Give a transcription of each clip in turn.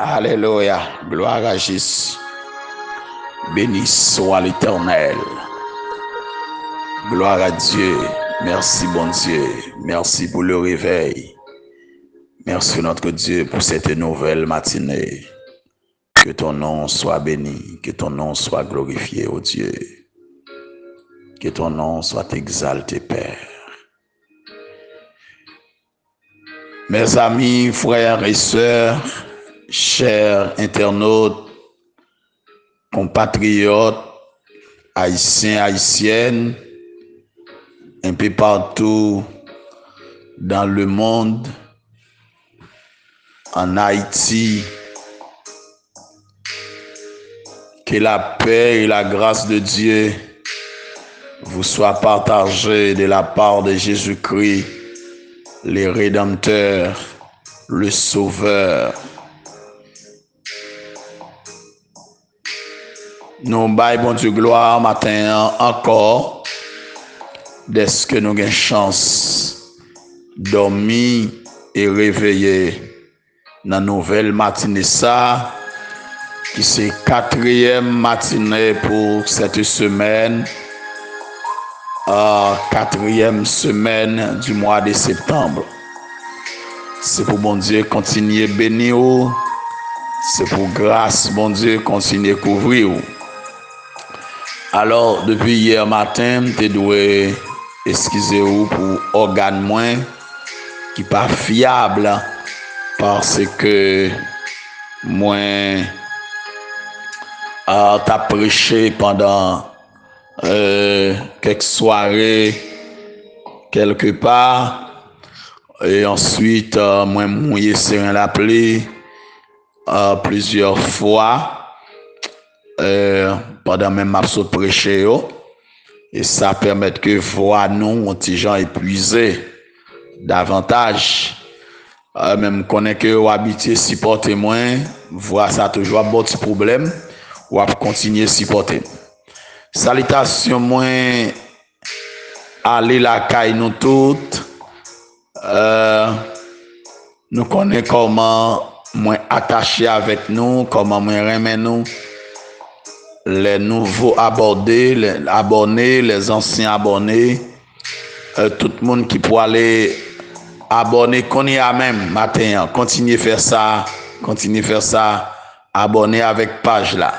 Alléluia. Gloire à Jésus. Béni soit l'Éternel. Gloire à Dieu. Merci, bon Dieu. Merci pour le réveil. Merci, notre Dieu, pour cette nouvelle matinée. Que ton nom soit béni. Que ton nom soit glorifié, ô Dieu. Que ton nom soit exalté, Père. Mes amis, frères et sœurs, chers internautes, compatriotes, haïtiens, haïtiennes, un peu partout dans le monde, en Haïti, que la paix et la grâce de Dieu vous soient partagées de la part de Jésus-Christ, le Rédempteur, le Sauveur. Nous baillons bon Dieu gloire matin encore, dès que nous avons chance dormir et réveiller dans la nouvelle matinée ça, qui c'est 4e matinée pour cette semaine, 4e semaine du mois de septembre. C'est pour bon Dieu continuer bénir, c'est pour grâce bon Dieu continuer couvrir. Alors depuis hier matin, je dois excuser-vous pour organe moins qui pas fiable parce que moi t'as prêché pendant quelques soirées quelque part et ensuite moi mouillé serein l'appelé plusieurs fois pendant même ma saute prêcher et ça permet que voix nous ont des gens épuisés davantage même connaît que ou habitué supporter moins voix ça toujours un bon petit problème ou à continuer supporter. Salutations moins aller la caille nous toutes nous connaît comment moins attaché avec nous, comment moins remet nous les nouveaux abonnés, les anciens abonnés, tout le monde qui peut aller abonner, qu'on y a même matin, continuez faire ça, abonner avec page là.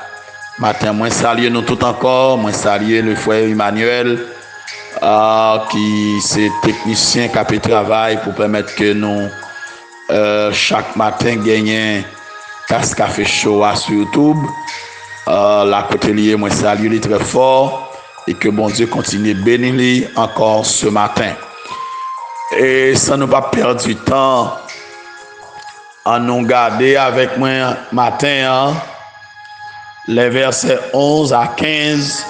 Matin, moi saluer nous tout encore, moi saluer le frère Emmanuel, qui c'est technicien qui a fait travail pour permettre que nous chaque matin gagnions tasse café show sur YouTube. La côté lié, moi salue lui très fort et que bon Dieu continue de bénir lui encore ce matin. Et sans ne pas perdre du temps, en nous garder avec moi matin les versets 11 à 15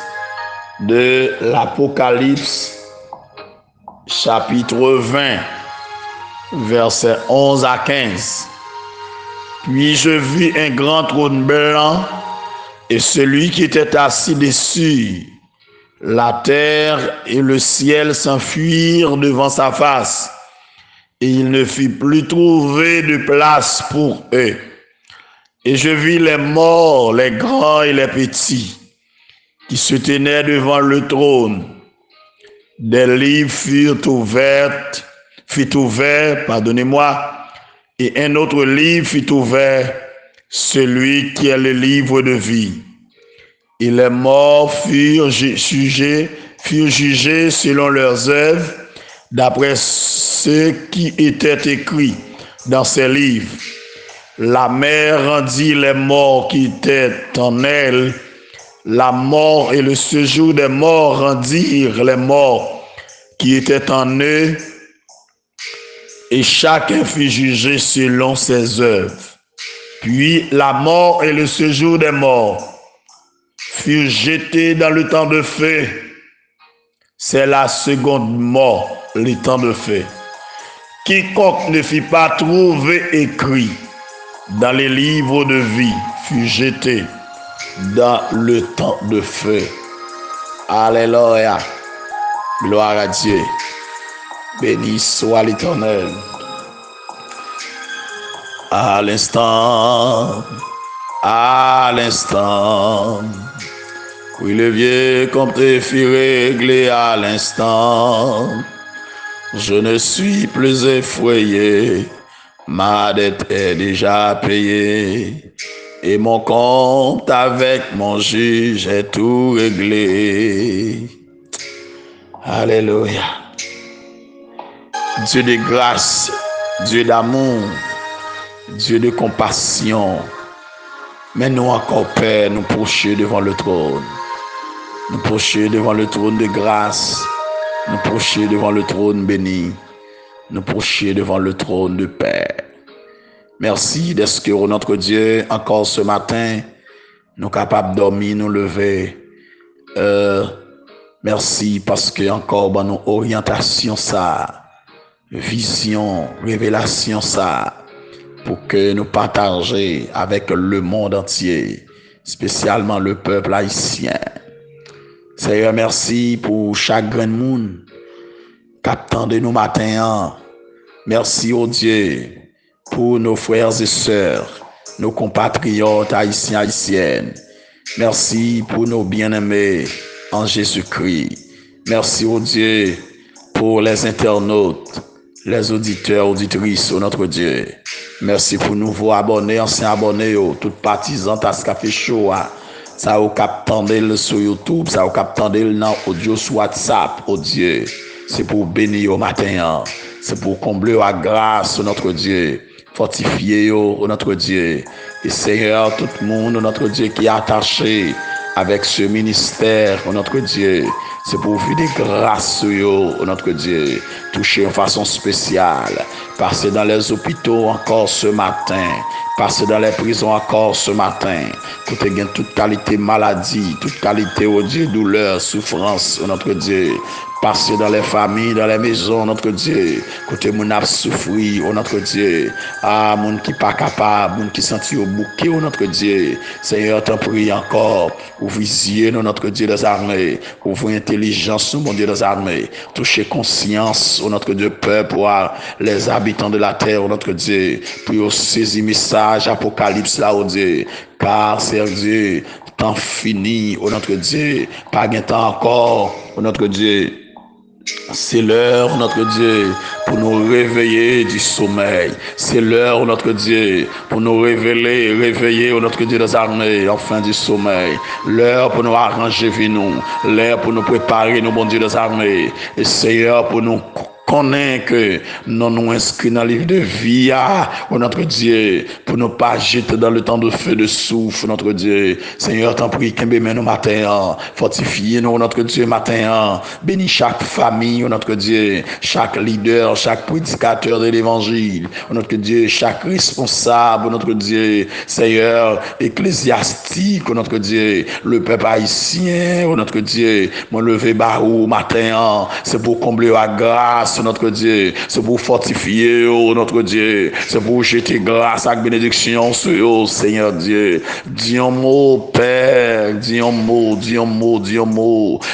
de l'Apocalypse chapitre 20, versets 11 à 15. Puis je vis un grand trône blanc et celui qui était assis dessus. La terre et le ciel s'enfuirent devant sa face, et il ne fit plus trouver de place pour eux. Et je vis les morts, les grands et les petits, qui se tenaient devant le trône. Des livres furent ouverts, et un autre livre fut ouvert, celui qui est le livre de vie. Et les morts furent jugés selon leurs œuvres, d'après ce qui était écrit dans ces livres. La mer rendit les morts qui étaient en elle. La mort et le séjour des morts rendirent les morts qui étaient en eux. Et chacun fut jugé selon ses œuvres. Puis la mort et le séjour des morts furent jetés dans le temps de feu. C'est la seconde mort, le temps de feu. Quiconque ne fut pas trouvé écrit dans les livres de vie fut jeté dans le temps de feu. Alléluia. Gloire à Dieu. Béni soit l'Éternel. À l'instant, à l'instant. Oui, le vieux compte fut réglé à l'instant. Je ne suis plus effrayé, ma dette est déjà payée. Et mon compte avec mon juge est tout réglé. Alléluia. Dieu de grâce, Dieu d'amour, Dieu de compassion. Mais nous encore, Père, nous procher devant le trône. Nous procher devant le trône de grâce. Nous procher devant le trône béni. Nous procher devant le trône de paix. Merci d'être que notre Dieu, encore ce matin, nous capables de dormir, nous lever. Merci parce que encore dans nos orientations ça, vision, révélation ça, pour que nous partagions avec le monde entier, spécialement le peuple haïtien. Seigneur, merci pour chaque grand monde qui attend de nous matin. Merci au Dieu pour nos frères et sœurs, nos compatriotes haïtiens, haïtiennes. Merci pour nos bien-aimés en Jésus-Christ. Merci au Dieu pour les internautes, les auditeurs, auditrices, oh notre Dieu. Merci pour nouveaux abonnés, anciens abonnés, tout partisans, tas café chaud. Ça au cap tendel sur YouTube, ça au cap tendel dans audio sur WhatsApp, oh Dieu. C'est pour bénir au matin, c'est pour combler la grâce, oh notre Dieu. Fortifier, oh notre Dieu. Et Seigneur, tout le monde, oh notre Dieu, qui est attaché avec ce ministère, oh notre Dieu. C'est pour vivre des grâces, oh notre Dieu. Toucher en façon spéciale. Passer dans les hôpitaux encore ce matin. Passer dans les prisons encore ce matin. Pour te gagner toute qualité maladie, toute qualité, oh Dieu, douleur, souffrance, oh notre Dieu. Passer dans les familles, dans les maisons, notre Dieu. Côté moun a souffri, oh notre Dieu. Ah, moun qui pas capable, moun qui senti au bouquet, oh notre Dieu. Seigneur, t'en prie encore. Ouvre yeux, notre Dieu des armées. Ouvre intelligence, mon Dieu des armées. Toucher conscience, oh notre Dieu, peuple, les habitants de la terre, oh notre Dieu. Puis saisir message, apocalypse là, oh Dieu. Car c'est Dieu, temps fini, oh notre Dieu. Pas de temps encore, oh notre Dieu. C'est l'heure, notre Dieu, pour nous réveiller du sommeil. C'est l'heure, notre Dieu, pour nous réveiller, notre Dieu des armées, enfin du sommeil. L'heure pour nous arranger vie nous. L'heure pour nous préparer, nos bon Dieu des armées. Et Seigneur, pour nous connaître que nous inscrits dans le livre de vie, oh notre Dieu, pour ne pas jeter dans le temps de feu de souffle, notre Dieu. Seigneur, t'en prie, qu'un bémé nous matin, fortifie nous, notre Dieu, matin, bénis chaque famille, oh notre Dieu, chaque leader, chaque prédicateur de l'évangile, oh notre Dieu, chaque responsable, oh notre Dieu, Seigneur, ecclésiastique, oh notre Dieu, le peuple haïtien, oh notre Dieu, moi levé barou matin, c'est pour combler la grâce, notre Dieu, c'est pour fortifier, oh notre Dieu, c'est pour jeter grâce à bénédiction sur eux, Seigneur Dieu. Dis un mot, Père, dis un mot,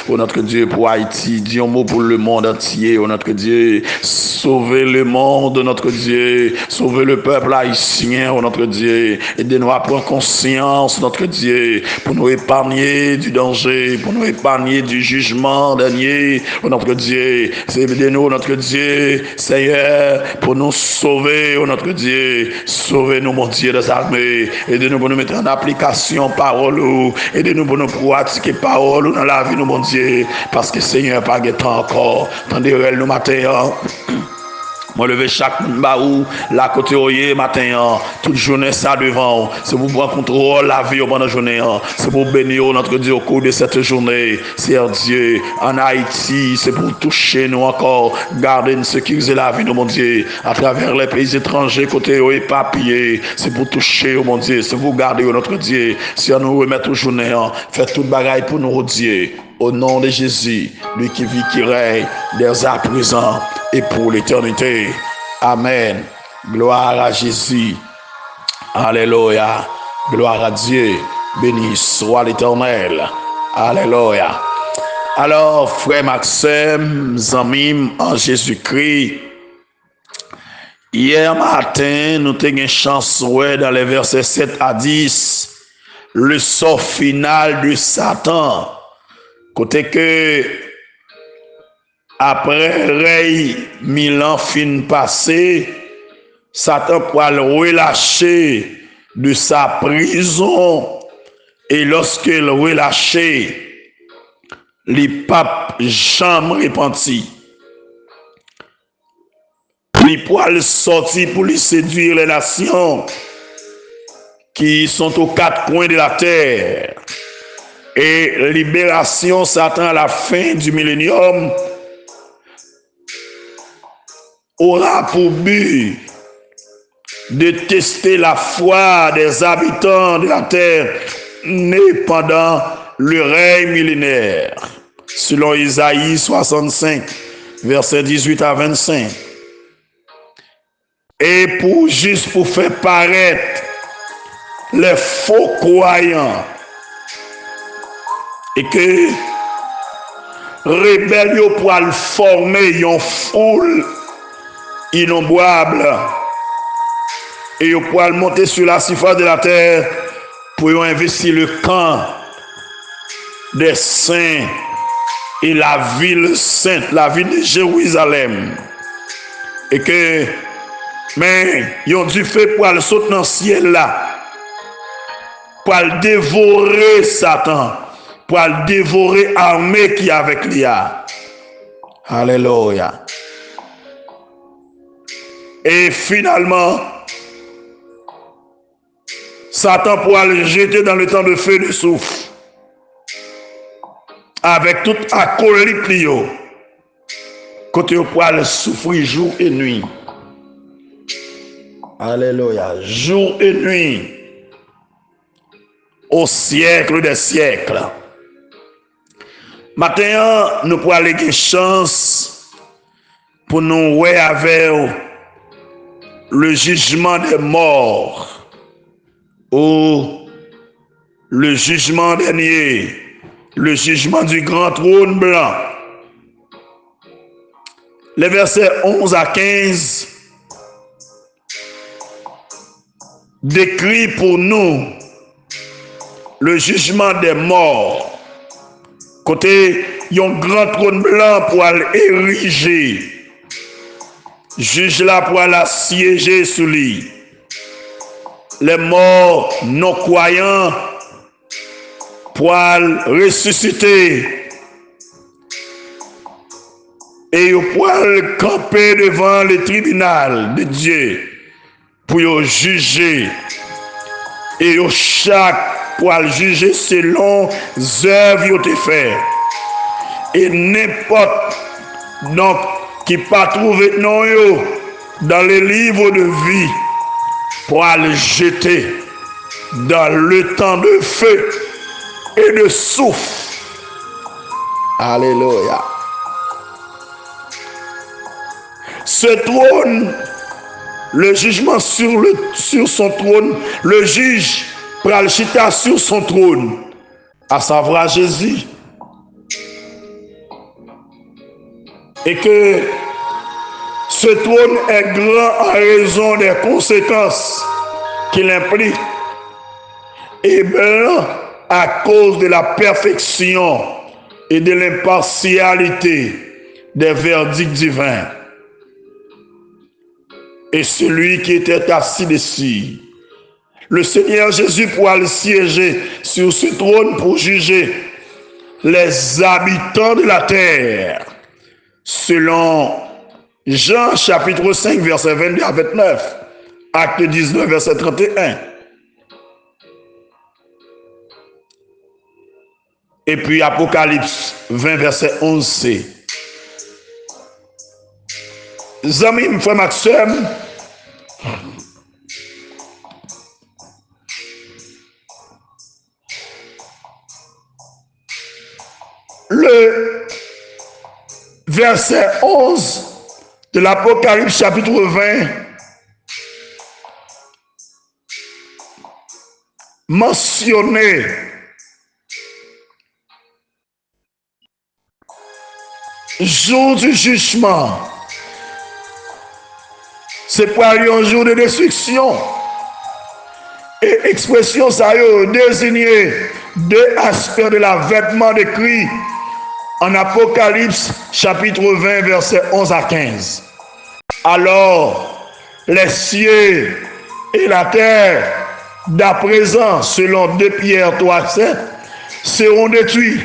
oh notre Dieu, pour Haïti, dis un mot pour le monde entier, oh notre Dieu. Sauvez le monde, notre Dieu, sauvez le peuple haïtien, oh notre Dieu. Aidez-nous à prendre conscience, notre Dieu, pour nous épargner du danger, pour nous épargner du jugement dernier, oh notre Dieu. Aidez-nous, notre Dieu, Seigneur, pour nous sauver, oh notre Dieu, sauvez-nous, mon Dieu des armées, aidez-nous pour nous mettre en application parole, aidez-nous pour nous pratiquer parole dans la vie, nous, mon Dieu, parce que Seigneur, pas de temps encore, tendez-le nous matin. Moi lever chaque baou la côté oyer matin toute journée ça devant c'est pour prendre contrôle la vie pendant la journée c'est pour bénir notre Dieu au cours de cette journée Seigneur Dieu en Haïti c'est pour toucher nous encore garder une sécuriser la vie de mon Dieu à travers les pays étrangers côté éparpillés c'est pour toucher mon Dieu c'est pour garder notre Dieu si on nous remettre aux journées fait toute bagaille pour nous Dieu au nom de Jésus, lui qui vit, qui règne, dès à présent et pour l'éternité. Amen. Gloire à Jésus. Alléluia. Gloire à Dieu. Béni soit l'Éternel. Alléluia. Alors, frère Maxime, amis en Jésus-Christ, Hier matin, nous avons une chance dans les versets 7 à 10, le sort final de Satan. Côté que, après rey 1000 ans fin passé, Satan pourra le relâcher de sa prison. Et lorsqu'il relâché, les papes jamais repenti. Il pourra sortir pour lui séduire les nations qui sont aux quatre coins de la terre. Et libération Satan à la fin du millénium aura pour but de tester la foi des habitants de la terre nés pendant le règne millénaire, selon Isaïe 65, versets 18 à 25. Et juste pour faire paraître les faux croyants et que rébellion pour former une foule innombrable et pour monter sur la surface de la terre pour investir le camp des saints et la ville sainte, la ville de Jérusalem. Et que, mais, ils ont dû faire pour aller sauter dans le ciel là, pour aller dévorer Satan, pour aller dévorer l'armée qui est avec lui. Alléluia. Et finalement, Satan pourra le jeter dans le temps de feu de souffle, avec toute acolyte Clio, côté au pourra le souffrir jour et nuit. Alléluia. Jour et nuit, au siècle des siècles. Maintenant, nous pourrons aller une chance pour nous voir avec le jugement des morts ou le jugement dernier, le jugement du grand trône blanc. Les versets 11 à 15 décrit pour nous le jugement des morts. Côté, il y a un grand trône blanc pour l'ériger. Juge là pour siéger sous lui. Les morts non croyants pour ressusciter. Et pour camper devant le tribunal de Dieu pour juger. Et chaque pour juger selon les œuvres qu'ils ont fait. Et n'importe donc qui pas trouvé non dans les livres de vie pour le jeter dans le temps de feu et de souffle. Alléluia. Ce trône, le jugement sur son trône, le juge pral chita sur son trône, à savoir Jésus. Et que ce trône est grand en raison des conséquences qu'il implique et blanc à cause de la perfection et de l'impartialité des verdicts divins. Et celui qui était assis dessus, le Seigneur Jésus pourra le siéger sur ce trône pour juger les habitants de la terre, selon Jean chapitre 5, verset 22 à 29, acte 19, verset 31. Et puis Apocalypse 20, verset 11c. Zami, frère Maxime, le verset 11 de l'Apocalypse chapitre 20 mentionnait jour du jugement C'est pour aller un jour de destruction. Et expression ça y désigné deux aspects de la vêtement de Christ en Apocalypse chapitre 20 versets 11 à 15. Alors les cieux et la terre d'à présent selon 2 Pierre 3:7 seront détruits.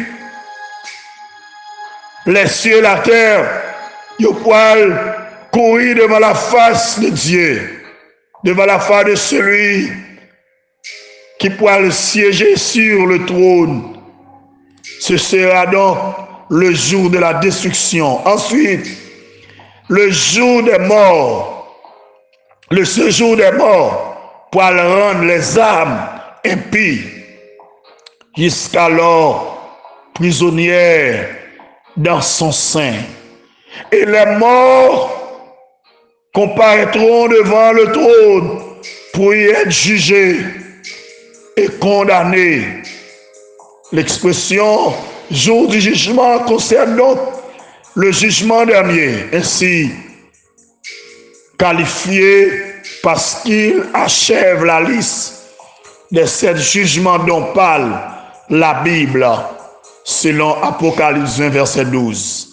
Les cieux et la terre ils pourront courir devant la face de Dieu, devant la face de celui qui pourra siéger sur le trône. Ce sera donc le jour de la destruction. Ensuite, le jour des morts, le séjour des morts, pour rendre les âmes impies jusqu'alors prisonnières dans son sein. Et les morts comparaîtront devant le trône pour y être jugés et condamnés. L'expression jour du jugement concerne donc le jugement dernier, ainsi qualifié parce qu'il achève la liste de 7 jugements dont parle la Bible selon Apocalypse 20 verset 12.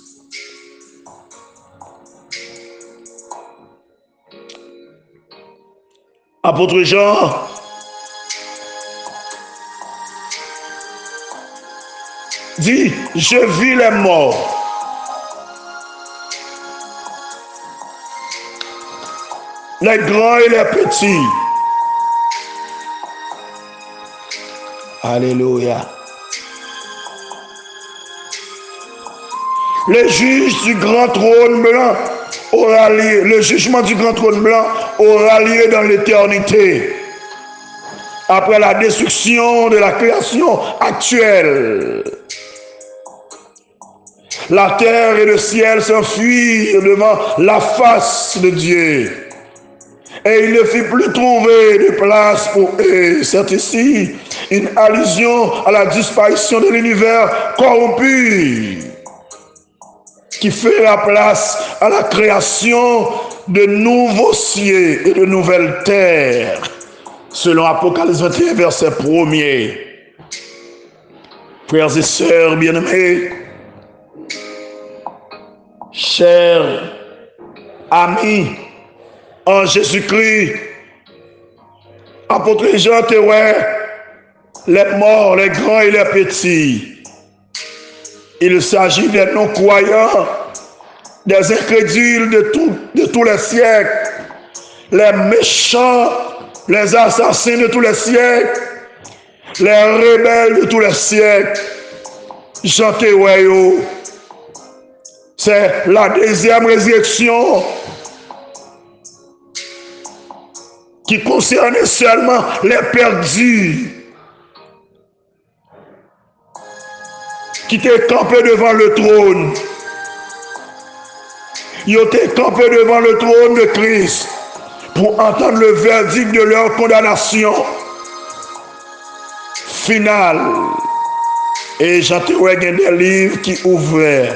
Apôtre Jean dit, je vis les morts. Les grands et les petits. Alléluia. Le juge du grand trône blanc aura lieu, le jugement du grand trône blanc aura lieu dans l'éternité. Après la destruction de la création actuelle. La terre et le ciel s'enfuirent devant la face de Dieu. Et il ne fit plus trouver de place pour eux. C'est ici une allusion à la disparition de l'univers corrompu qui fait la place à la création de nouveaux cieux et de nouvelles terres. Selon Apocalypse 21, verset 1er. Frères et sœurs bien-aimés, chers amis en Jésus-Christ, apôtre Jean témoin, les morts, les grands et les petits. Il s'agit des non-croyants, des incrédules de tous les siècles, les méchants, les assassins de tous les siècles, les rebelles de tous les siècles. Jean témoin, c'est la deuxième résurrection qui concernait seulement les perdus qui étaient campés devant le trône. Ils étaient campés devant le trône de Christ pour entendre le verdict de leur condamnation finale. Et j'entends des livres qui ouvraient.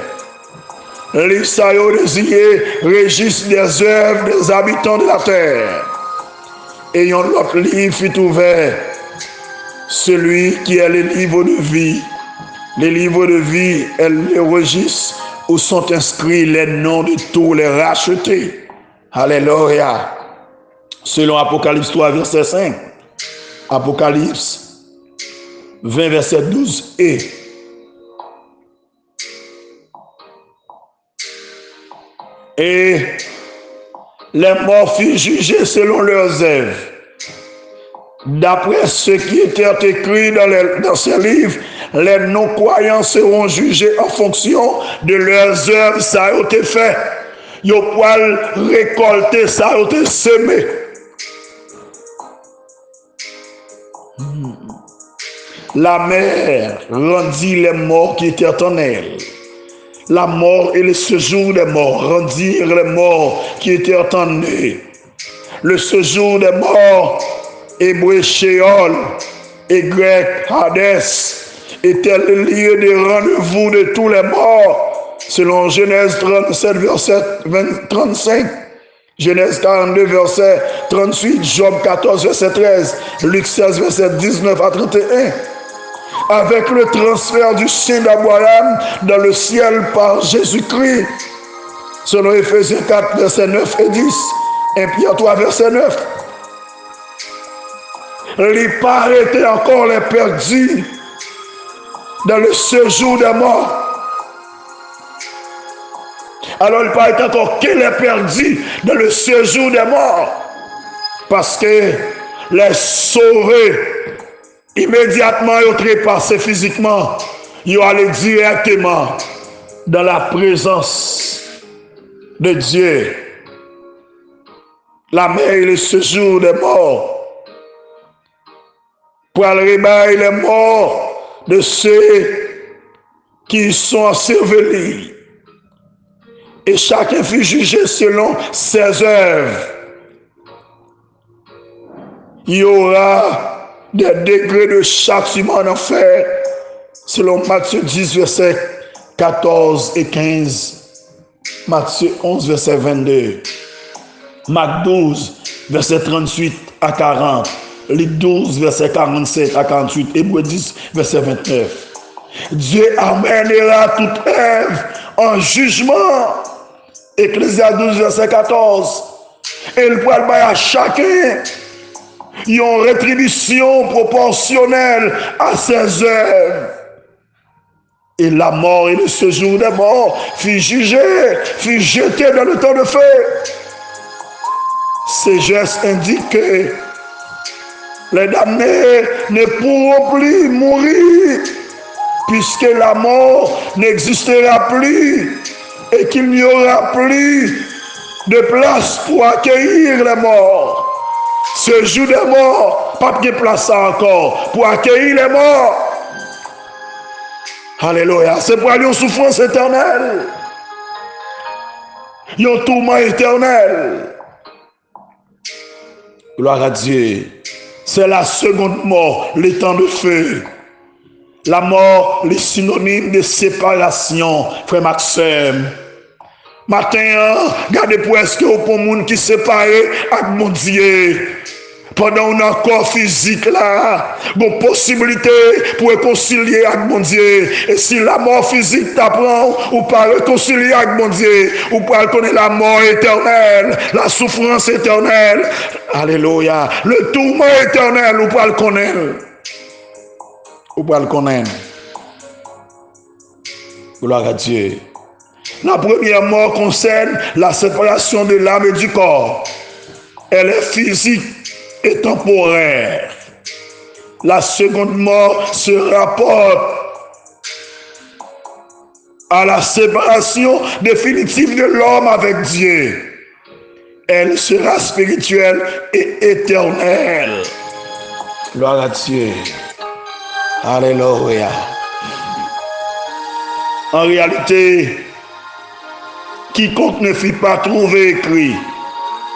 Les saillots désignés registre des œuvres des habitants de la terre. Et un autre livre fut ouvert, celui qui est le livre de vie. Le livre de vie est le registre où sont inscrits les noms de tous les rachetés. Alléluia. Selon Apocalypse 3, verset 5. Apocalypse 20, verset 12 et. Et les morts furent jugés selon leurs œuvres. D'après ce qui était écrit dans ces livres, les non-croyants seront jugés en fonction de leurs œuvres. Ça a été fait. Ils pourront récolter, ça a été semé. La mer rendit les morts qui étaient en elle. La mort et le séjour des morts rendirent les morts qui étaient en eux. Le séjour des morts, hébreu Sheol et grec Hadès, était le lieu de rendez-vous de tous les morts, selon Genèse 37, verset 35. Genèse 42, verset 38, Job 14, verset 13, Luc 16, verset 19 à 31. Avec le transfert du sein d'Abraham dans le ciel par Jésus-Christ, selon Éphésiens 4, verset 9 et 10, 1 Pierre 3, verset 9. Les pas étaient encore les perdus dans le séjour des morts. Alors il paraît encore qu'il est perdu dans le séjour des morts. Parce que les sauvés, immédiatement, ils ont trépassé physiquement. Ils ont allé directement dans la présence de Dieu. La mer et le séjour des morts. Pour aller réveiller les morts de ceux qui sont ensevelis. Et chacun fut jugé selon ses œuvres. Il y aura des degrés de châtiment en enfer, selon Matthieu 10, verset 14 et 15, Matthieu 11, verset 22, Marc 12, verset 38 à 40, Luc 12, verset 47 à 48, Hébreux 10, verset 29. Dieu amènera toute œuvre en jugement. Ecclésiaste 12, verset 14. Et il pourra à chacun une rétribution proportionnelle à ses œuvres. Et la mort et le séjour des morts fut jugé, fut jeté dans le temps de feu. Ces gestes indiquent que les damnés ne pourront plus mourir, puisque la mort n'existera plus et qu'il n'y aura plus de place pour accueillir les morts. Ce jour des morts, pas de place encore pour accueillir les morts. Alléluia. C'est pour aller en souffrance éternelle, en tourment éternel. Gloire à Dieu. C'est la seconde mort, le temps de feu. La mort, les synonymes de séparation, frère Maxime. Matin, regardez pour est-ce que pour monde qui séparé avec mon Dieu. Pendant un corps physique là, bon possibilité pour réconcilier avec mon Dieu. Et si la mort physique t'apprend, ou pas réconcilier avec mon Dieu, ou pas connaître la mort éternelle, la souffrance éternelle, alléluia, le tourment éternel, ou pas le connaître. Ou pas le connaître. Gloire à Dieu. La première mort concerne la séparation de l'âme et du corps. Elle est physique et temporaire. La seconde mort se rapporte à la séparation définitive de l'homme avec Dieu. Elle sera spirituelle et éternelle. Gloire à Dieu. Alléluia. En réalité, quiconque ne fut pas trouvé écrit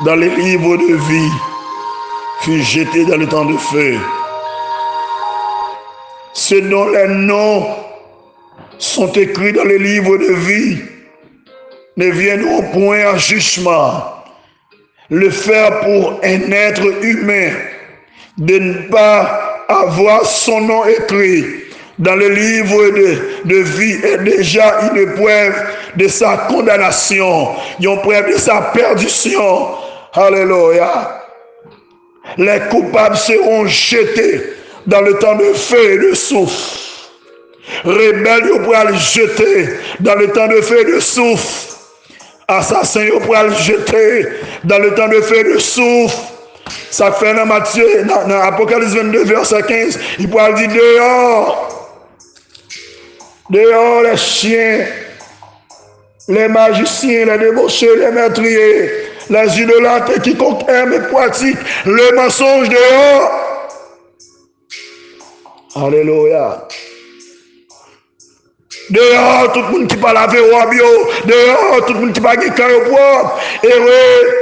dans les livres de vie fut jeté dans le temps de feu. Ceux dont les noms sont écrits dans les livres de vie ne viendront point en jugement. Le faire pour un être humain de ne pas avoir son nom écrit dans le livre de vie est déjà une preuve de sa condamnation, une preuve de sa perdition. Alléluia. Les coupables seront jetés dans le temps de feu et de souffle. Rebelles, ils pourront le jeter dans le temps de feu et de souffle. Assassins, ils pourront le jeter dans le temps de feu et de souffle. Ça fait dans Matthieu, dans Apocalypse 22, verset 15, il pourra dire dehors. Dehors les chiens, les magiciens, les débauchés, les meurtriers, les idolâtres, quiconque aime et pratique le mensonge dehors. Alléluia. Dehors, tout le monde qui parle avec Wabio, dehors, tout le monde qui parle avec Kayo propre, heureux.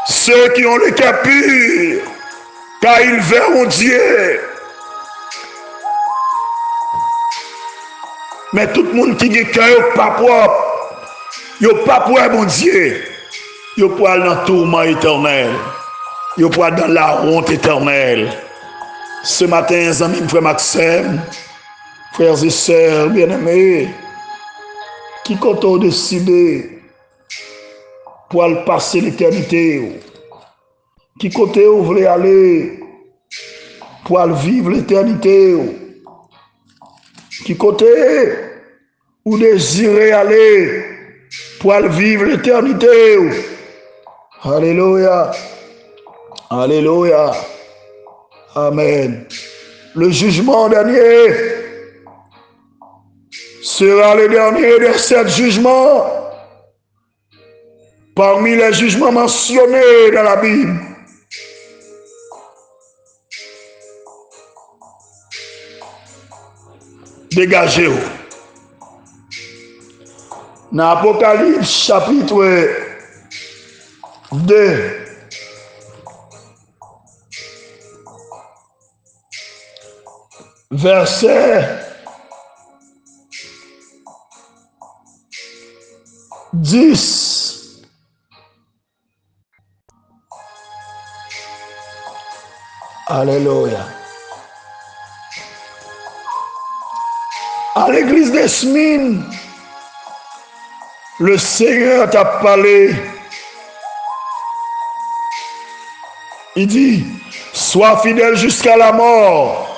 Ceux qui ont le cœur pur, car ils verront Dieu. Mais tout le monde qui a cœur pas propre, yo pas pour bon Dieu. Yo pour aller dans le tourment éternel. Yo pour aller dans la honte éternelle. Ce matin, amis, frère Maxime, frères et sœurs bien-aimés, qui compte décider pour aller passer l'éternité, qui côté vous voulez aller pour aller vivre l'éternité, qui côté vous désirez aller pour aller vivre l'éternité. Alléluia, alléluia, amen. Le jugement dernier sera le dernier de 7 jugements parmi les jugements mentionnés dans la Bible. Dégagez-vous. Dans Apocalypse chapitre 2, verset 10. Alléluia. À l'église des Smines, le Seigneur t'a parlé. Il dit, sois fidèle jusqu'à la mort.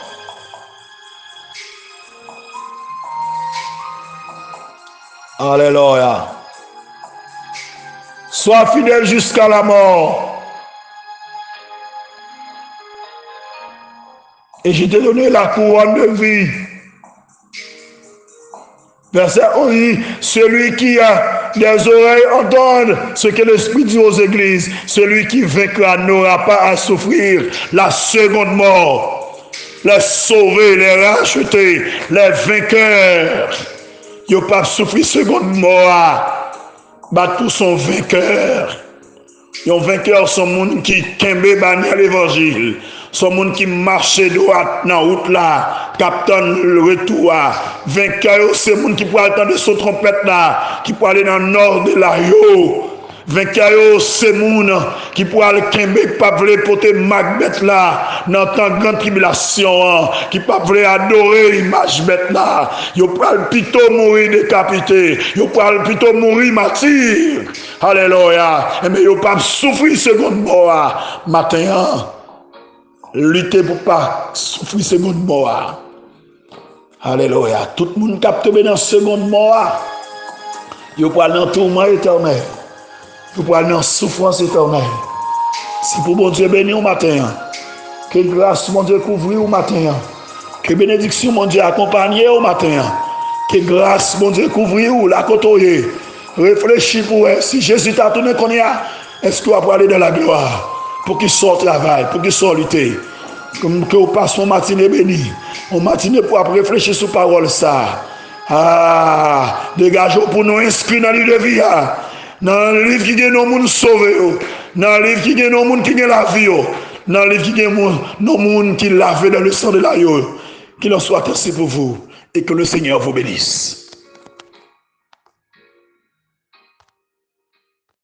Alléluia. Sois fidèle jusqu'à la mort. Et je t'ai donné la couronne de vie. Verset 11 dit, celui qui a des oreilles entende ce que l'Esprit dit aux églises. Celui qui vaincra n'aura pas à souffrir la seconde mort. Les sauvés, les rachetés, les vainqueurs. Ils n'ont pas souffrir seconde mort. Battre pour son vainqueur. Un vainqueur, son monde qui kembe bannière l'évangile. Son monde qui marche droit dans la route là, capitaine le retour. Vainqueur, c'est monde qui peut attendre son trompette là, qui peut aller dans le nord de la yo. Vainqueur, c'est monde qui peut aller kembe, pas voler porter Macbeth là, dans tant grande tribulation, qui pas voler adorer l'image bête là. Yo peut plutôt mourir décapité, yo peut plutôt mourir martyr. Alléluia. Mais yo pas souffrir seconde mort matin. Lutter pour pas souffrir seconde mort. Alléluia. Tout le monde capte dans seconde mort. Yo pour aller dans tourment éternel. Yo pour aller dans souffrance éternelle. C'est pour bon Dieu bénir au matin. Que grâce mon Dieu couvre au matin. Que bénédiction mon Dieu accompagne au matin. Que grâce mon Dieu couvre ou la côtoyer. Réfléchis pour si Jésus t'a tourné qu'on y a, est-ce qu'il va aller dans la gloire? Pour qu'il sorte au travail, pour qu'il sorte lutter. Comme que vous passez mon matinée béni. On matinée pour réfléchir sur parole ça. Ah, dégageons pour nous inscrire dans le livre de vie. Dans le livre qui gagne nos monde sauvés. Dans le livre qui gagne nos monde qui gagne la vie. Dans le livre qui gagne nos monde qui lave dans le sang de l'agneau. Qu'il en soit ainsi pour vous. Et que le Seigneur vous bénisse.